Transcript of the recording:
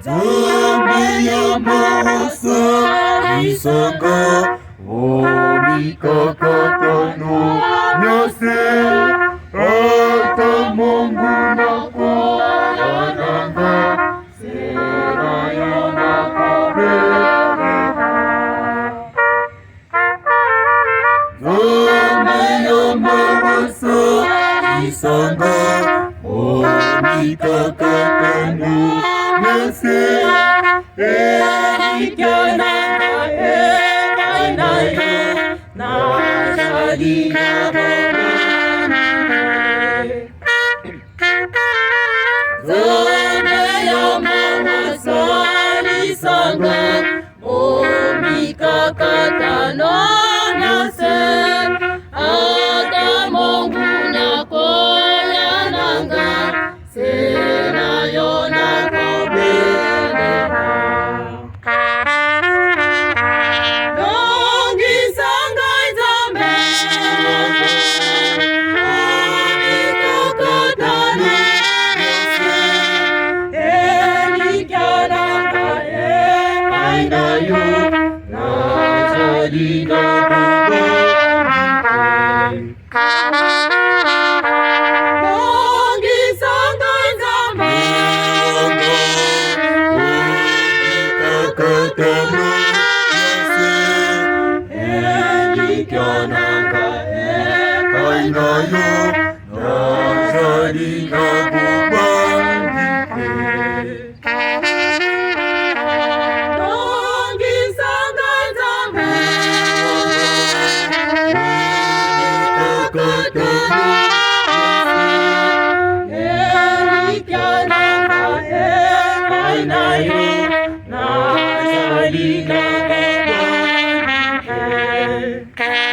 Nzambe ya mawasa isanga omikakatano nyase ata Mungu nako yananga sera yona kabeba. Nzambe ya mawasa isanga omikakatano nyase erikananga erainayo nazalina Nzambe ya mawasa isanga omikakatano nyase ata Mungu nako yananga sena yona kobeleka longisanga Nzambe omikakatano nyase elikananga ekainayo nazalina longisanga Nzambe omikakatano nyase elikananga ekainayo nazalina kubangike longisanga Nzambe omikakatano elikananga ekainayo nazalina kubangike